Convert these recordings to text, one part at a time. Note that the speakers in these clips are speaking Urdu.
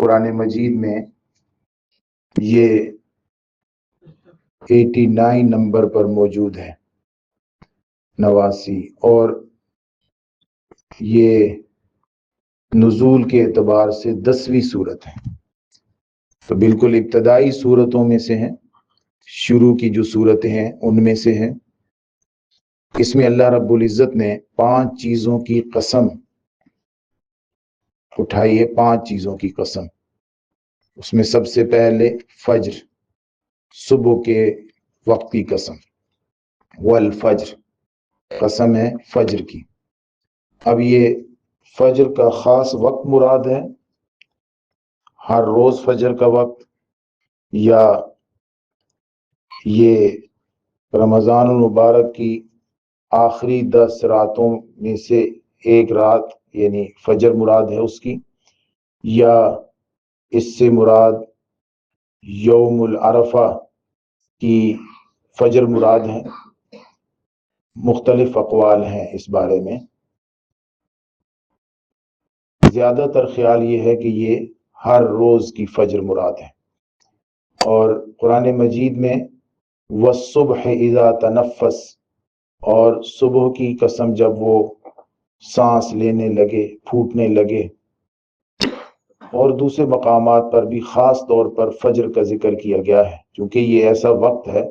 قرآن مجید میں یہ 89 نمبر پر موجود ہے، 89، اور یہ نزول کے اعتبار سے 10ویں صورت ہے، تو بالکل ابتدائی صورتوں میں سے ہیں، شروع کی جو صورتیں ہیں ان میں سے ہیں۔ اس میں اللہ رب العزت نے 5 چیزوں کی قسم اٹھائی ہے، 5 چیزوں کی قسم۔ اس میں سب سے پہلے فجر، صبح کے وقت کی قسم، والفجر، قسم ہے فجر کی۔ اب یہ فجر کا خاص وقت مراد ہے، ہر روز فجر کا وقت، یا یہ رمضان المبارک کی آخری 10 راتوں میں سے ایک رات یعنی فجر مراد ہے اس کی، یا اس سے مراد یوم العرفہ کی فجر مراد ہے۔ مختلف اقوال ہیں اس بارے میں، زیادہ تر خیال یہ ہے کہ یہ ہر روز کی فجر مراد ہے۔ اور قرآن مجید میں والصبح اذا تنفس، اور صبح کی قسم جب وہ سانس لینے لگے، پھوٹنے لگے، اور دوسرے مقامات پر بھی خاص طور پر فجر کا ذکر کیا گیا ہے، کیونکہ یہ ایسا وقت ہے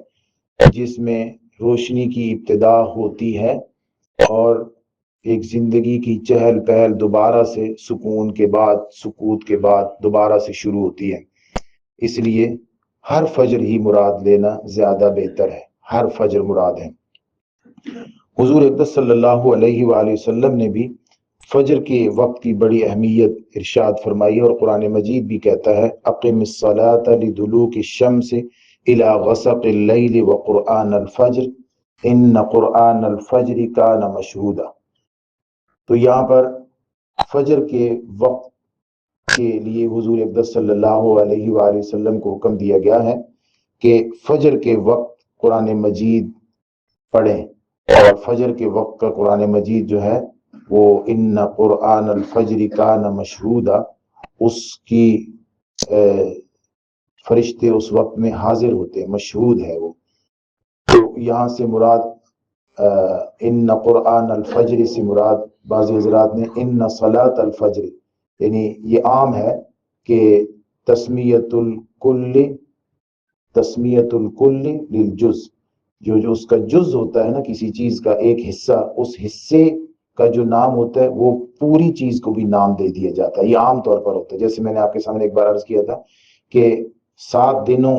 جس میں روشنی کی ابتدا ہوتی ہے اور ایک زندگی کی چہل پہل دوبارہ سے سکون کے بعد، سکوت کے بعد دوبارہ سے شروع ہوتی ہے۔ اس لیے ہر فجر ہی مراد لینا زیادہ بہتر ہے، ہر فجر مراد ہے۔ حضور اقدس صلی اللہ علیہ وآلہ وسلم نے بھی فجر کے وقت کی بڑی اہمیت ارشاد فرمائی ہے، اور قرآن مجید بھی کہتا ہے اقم الصلاۃ لدلوک الشمس الی غسق اللیل وقرآن الفجر ان قرآن الفجر کان مشہودا۔ تو یہاں پر فجر کے وقت کے لیے حضور اقدس صلی اللہ علیہ وآلہ وسلم کو حکم دیا گیا ہے کہ فجر کے وقت قرآن مجید پڑھیں، اور فجر کے وقت کا قرآن مجید جو ہے وہ ان قرآن الفجر کان مشہودا، اس کی فرشتے اس وقت میں حاضر ہوتے ہیں، مشہود ہے وہ۔ تو یہاں سے مراد ان قرآن الفجر سے مراد بعض حضرات نے ان صلاۃ الفجر، یعنی یہ عام ہے کہ تسمیت الکل للجز، جو اس کا جز ہوتا ہے نا، کسی چیز کا ایک حصہ، اس حصے کا جو نام ہوتا ہے وہ پوری چیز کو بھی نام دے دیا جاتا ہے۔ یہ عام طور پر ہوتا ہے، جیسے میں نے آپ کے سامنے ایک بار عرض کیا تھا کہ 7 دنوں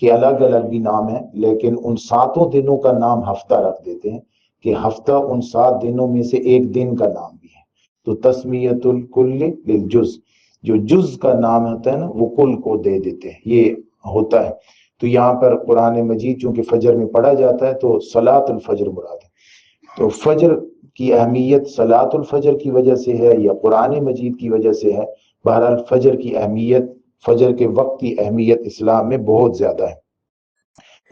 کے الگ الگ بھی نام ہیں، لیکن ان 7 دنوں کا نام ہفتہ رکھ دیتے ہیں کہ ہفتہ ان 7 دنوں میں سے ایک دن کا نام بھی ہے۔ تو تسمیت الکل للجز، جو جز کا نام ہوتا ہے نا وہ کل کو دے دیتے ہیں، یہ ہوتا ہے۔ تو یہاں پر قرآن مجید چونکہ فجر میں پڑھا جاتا ہے تو صلاۃ الفجر مراد ہے۔ تو فجر کی اہمیت صلاۃ الفجر کی وجہ سے ہے یا قرآن مجید کی وجہ سے ہے، بہرحال فجر کی اہمیت، فجر کے وقت کی اہمیت اسلام میں بہت زیادہ ہے۔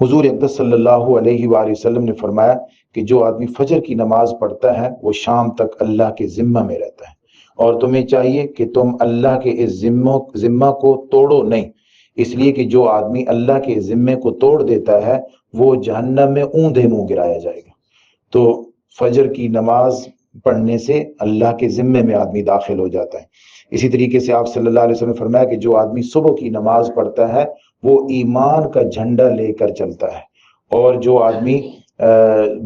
حضور اقدس صلی اللہ علیہ وآلہ وسلم نے فرمایا کہ جو آدمی فجر کی نماز پڑھتا ہے وہ شام تک اللہ کے ذمہ میں رہتا ہے، اور تمہیں چاہیے کہ تم اللہ کے اس ذمہ کو توڑو نہیں، اس لیے کہ جو آدمی اللہ کے ذمے کو توڑ دیتا ہے وہ جہنم میں اوندھے منہ گرایا جائے گا۔ تو فجر کی نماز پڑھنے سے اللہ کے ذمے میں آدمی داخل ہو جاتا ہے۔ اسی طریقے سے آپ صلی اللہ علیہ وسلم نے فرمایا کہ جو آدمی صبح کی نماز پڑھتا ہے وہ ایمان کا جھنڈا لے کر چلتا ہے، اور جو آدمی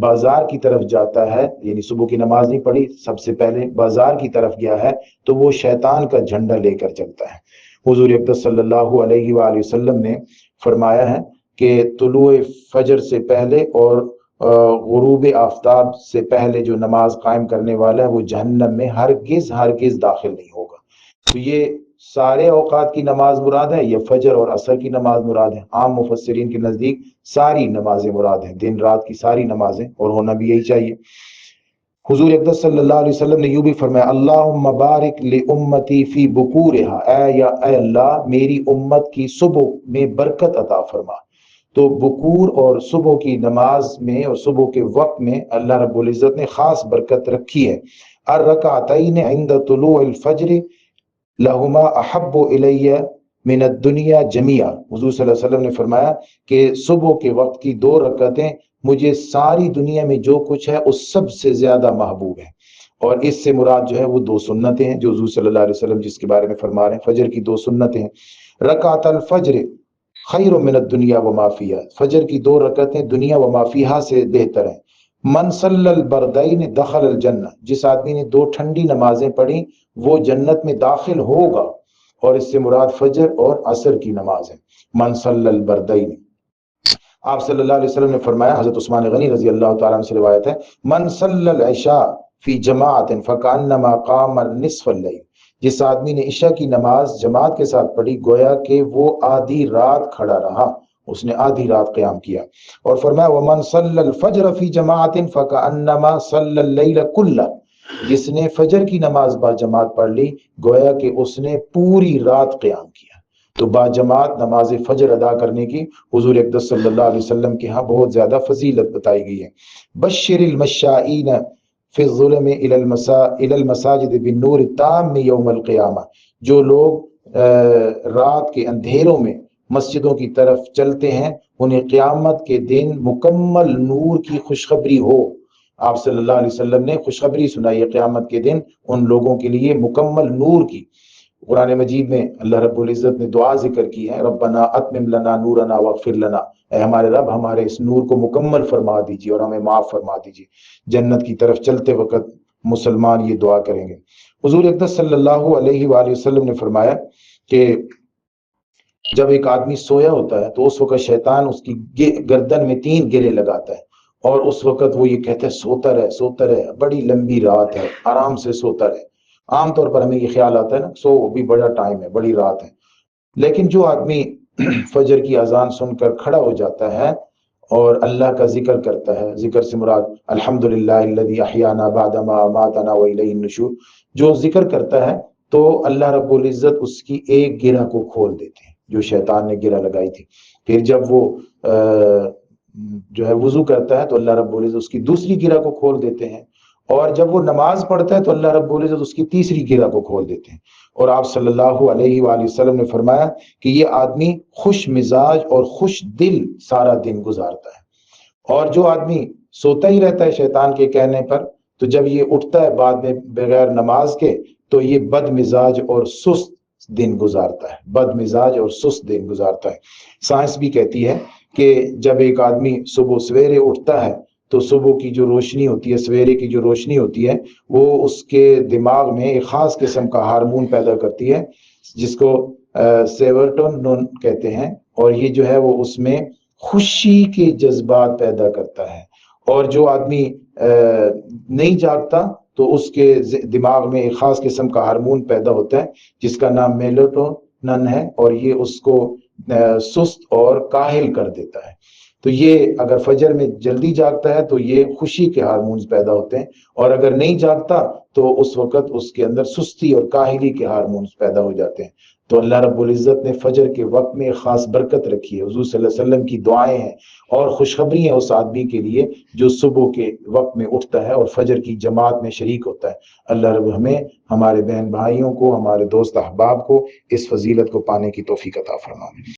بازار کی طرف جاتا ہے، یعنی صبح کی نماز نہیں پڑھی، سب سے پہلے بازار کی طرف گیا ہے، تو وہ شیطان کا جھنڈا لے کر چلتا ہے۔ حضور اقدس صلی اللہ علیہ وآلہ وسلم نے فرمایا ہے کہ طلوع فجر سے پہلے اور غروب آفتاب سے پہلے جو نماز قائم کرنے والا ہے وہ جہنم میں ہرگز داخل نہیں ہوگا۔ تو یہ سارے اوقات کی نماز مراد ہے یا فجر اور عصر کی نماز مراد ہے؟ عام مفسرین کے نزدیک ساری نمازیں مراد ہیں، دن رات کی ساری نمازیں، اور ہونا بھی یہی چاہیے۔ حضور اقدس صلی اللہ علیہ وسلم نے یوں بھی فرمایا اللہم بارک لامتی فی بکورہا، اے اللہ میری امت کی صبح میں برکت عطا فرما۔ تو بکور اور صبح کی نماز میں اور صبح کے وقت میں اللہ رب العزت نے خاص برکت رکھی ہے۔ الرکعتین عند طلوع الفجر لہما احب الی من الدنیا جميعا، حضور صلی اللہ علیہ وسلم نے فرمایا کہ صبح کے وقت کی 2 رکعتیں مجھے ساری دنیا میں جو کچھ ہے اس سب سے زیادہ محبوب ہے۔ اور اس سے مراد جو ہے وہ 2 سنتیں ہیں جو حضور صلی اللہ علیہ وسلم جس کے بارے میں فرما رہے ہیں، فجر کی 2 سنتیں ہیں۔ رکعت الفجر خیر من الدنیا وما فیہا، فجر کی 2 رکعتیں دنیا وما فیہا سے بہتر ہیں۔ من صلی البردین دخل الجنہ، جس آدمی نے 2 ٹھنڈی نمازیں پڑھی وہ جنت میں داخل ہوگا، اور اس سے مراد فجر اور عصر کی نماز ہے۔ من صلی البردین، آپ صلی اللہ علیہ وسلم نے فرمایا، حضرت عثمان غنی رضی اللہ تعالیٰ عنہ سے روایت ہے، من صلی العشاء فی جماعت فکانما قام نصف اللیل، جس آدمی نے عشاء کی نماز جماعت کے ساتھ پڑھی گویا کہ وہ آدھی رات کھڑا رہا، اس نے آدھی رات قیام کیا۔ اور فرمایا ومن صلی الفجر فی جماعت فکانما صلی اللیل کلہ، جس نے فجر کی نماز با جماعت پڑھ لی گویا کہ اس نے پوری رات قیام کیا۔ تو با جماعت نماز فجر ادا کرنے کی حضور اقدس صلی اللہ علیہ وسلم کے ہاں بہت زیادہ فضیلت بتائی گئی ہے۔ بشر المشائین فی الظلم الی المساجد بالنور التام یوم القیامہ، جو لوگ رات کے اندھیروں میں مسجدوں کی طرف چلتے ہیں انہیں قیامت کے دن مکمل نور کی خوشخبری ہو۔ آپ صلی اللہ علیہ وسلم نے خوشخبری سنائی ہے قیامت کے دن ان لوگوں کے لیے مکمل نور کی۔ قرآن مجید میں اللہ رب العزت نے دعا ذکر کی ہے، ربنا اتمم لنا نورنا واغفر لنا، اے ہمارے رب ہمارے اس نور کو مکمل فرما دیجیے اور ہمیں معاف فرما دیجیے۔ جنت کی طرف چلتے وقت مسلمان یہ دعا کریں گے۔ حضور اقدس صلی اللہ علیہ وآلہ وسلم نے فرمایا کہ جب ایک آدمی سویا ہوتا ہے تو اس وقت شیطان اس کی گردن میں 3 گرے لگاتا ہے، اور اس وقت وہ یہ کہتا ہے سوتا رہے سوتا رہے، بڑی لمبی رات ہے، آرام سے سوتا رہے۔ عام طور پر ہمیں یہ خیال آتا ہے نا سو بھی بڑا ٹائم ہے، بڑی رات ہے، لیکن جو آدمی فجر کی اذان سن کر کھڑا ہو جاتا ہے اور اللہ کا ذکر کرتا ہے، ذکر سے مراد الحمدللہ الذی احیانا بعد ما اماتنا والیہ النشور، جو ذکر کرتا ہے تو اللہ رب العزت اس کی ایک گرہ کو کھول دیتے ہیں جو شیطان نے گرہ لگائی تھی۔ پھر جب وہ جو ہے وضو کرتا ہے تو اللہ رب العزت اس کی دوسری گرہ کو کھول دیتے ہیں، اور جب وہ نماز پڑھتا ہے تو اللہ رب العزت اس کی تیسری گرہ کو کھول دیتے ہیں۔ اور آپ صلی اللہ علیہ وآلہ وسلم نے فرمایا کہ یہ آدمی خوش مزاج اور خوش دل سارا دن گزارتا ہے، اور جو آدمی سوتا ہی رہتا ہے شیطان کے کہنے پر تو جب یہ اٹھتا ہے بعد میں بغیر نماز کے تو یہ بد مزاج اور سست دن گزارتا ہے، بد مزاج اور سست دن گزارتا ہے۔ سائنس بھی کہتی ہے کہ جب ایک آدمی صبح سویرے اٹھتا ہے تو صبح کی جو روشنی ہوتی ہے، سویرے کی جو روشنی ہوتی ہے وہ اس کے دماغ میں ایک خاص قسم کا ہارمون پیدا کرتی ہے جس کو سیروٹونین کہتے ہیں، اور یہ جو ہے وہ اس میں خوشی کے جذبات پیدا کرتا ہے۔ اور جو آدمی نہیں جاگتا تو اس کے دماغ میں ایک خاص قسم کا ہارمون پیدا ہوتا ہے جس کا نام میلاٹونن ہے، اور یہ اس کو سست اور کاہل کر دیتا ہے۔ تو یہ اگر فجر میں جلدی جاگتا ہے تو یہ خوشی کے ہارمونز پیدا ہوتے ہیں، اور اگر نہیں جاگتا تو اس وقت اس کے اندر سستی اور کاہلی کے ہارمونز پیدا ہو جاتے ہیں۔ تو اللہ رب العزت نے فجر کے وقت میں خاص برکت رکھی ہے، حضور صلی اللہ علیہ وسلم کی دعائیں ہیں اور خوشخبری ہیں اس آدمی کے لیے جو صبح کے وقت میں اٹھتا ہے اور فجر کی جماعت میں شریک ہوتا ہے۔ اللہ رب ہمیں، ہمارے بہن بھائیوں کو، ہمارے دوست احباب کو اس فضیلت کو پانے کی توفیق عطا فرمائے۔